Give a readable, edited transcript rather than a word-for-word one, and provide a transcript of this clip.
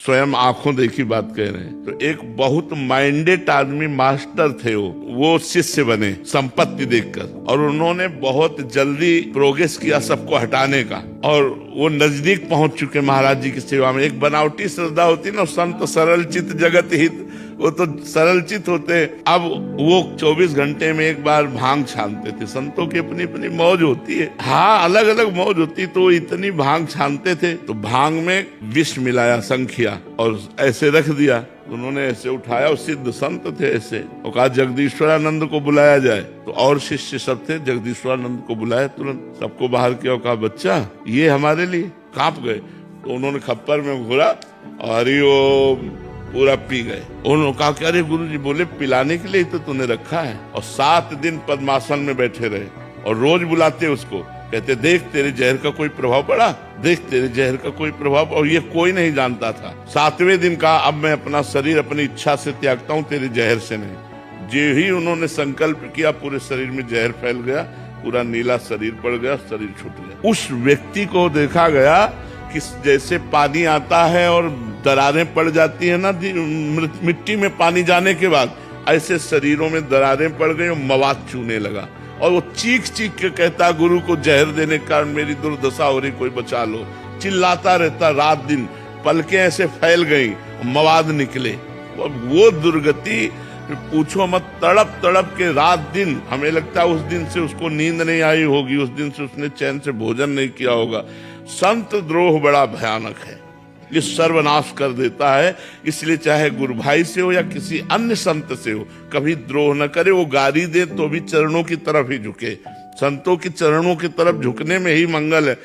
स्वयं आंखों देखी बात कह रहे हैं। तो एक बहुत माइंडेड आदमी मास्टर थे, वो शिष्य बने संपत्ति देखकर, और उन्होंने बहुत जल्दी प्रोग्रेस किया सबको हटाने का, और वो नजदीक पहुंच चुके महाराज जी की सेवा में। एक बनावटी श्रद्धा होती ना, संत सरल चित जगत हित, वो तो सरल चित होते। अब वो 24 घंटे में एक बार भांग छानते थे। संतों की अपनी अपनी मौज होती है, हाँ अलग अलग मौज होती। तो इतनी भांग छानते थे, तो भांग में विष मिलाया संखिया और ऐसे रख दिया। उन्होंने ऐसे उठाया, और सिद्ध संत थे ऐसे, और कहा जगदीश्वरानंद को बुलाया जाए। तो और शिष्य सब थे, जगदीश्वरानंद को बुलाया, तुरंत सबको बाहर किया और कहा बच्चा ये हमारे लिए। कांप गए। तो उन्होंने खप्पर में घोरा और हरिओम पूरा पी गए। उन्होंने कहा कि अरे गुरुजी, बोले पिलाने के लिए तो तूने रखा है। और 7 दिन पद्मासन में बैठे रहे, और रोज बुलाते उसको, कहते देख तेरे जहर का कोई प्रभाव पड़ा, देख तेरे जहर का कोई प्रभाव। और ये कोई नहीं जानता था। 7वें दिन कहा अब मैं अपना शरीर अपनी इच्छा से त्यागता हूँ, तेरे जहर से नहीं। जो ही उन्होंने संकल्प किया, पूरे शरीर में जहर फैल गया, पूरा नीला शरीर पड़ गया, शरीर छूट गया। उस व्यक्ति को देखा गया कि जैसे पानी आता है और दरारें पड़ जाती है ना मिट्टी में पानी जाने के बाद, ऐसे शरीरों में दरारें पड़ गई और मवाद चूने लगा। और वो चीख चीख के कहता गुरु को जहर देने के कारण मेरी दुर्दशा हो रही, कोई बचा लो। चिल्लाता रहता रात दिन, पलकें ऐसे फैल गई, मवाद निकले। वो दुर्गति पूछो मत, तड़प तड़प के रात दिन, हमें लगता है उस दिन से उसको नींद नहीं आई होगी, उस दिन से उसने चैन से भोजन नहीं किया होगा। संत द्रोह बड़ा भयानक है, ये सर्वनाश कर देता है। इसलिए चाहे गुरु भाई से हो या किसी अन्य संत से हो, कभी द्रोह न करे। वो गाली दे तो भी चरणों की तरफ ही झुके, संतों के चरणों की तरफ झुकने में ही मंगल है।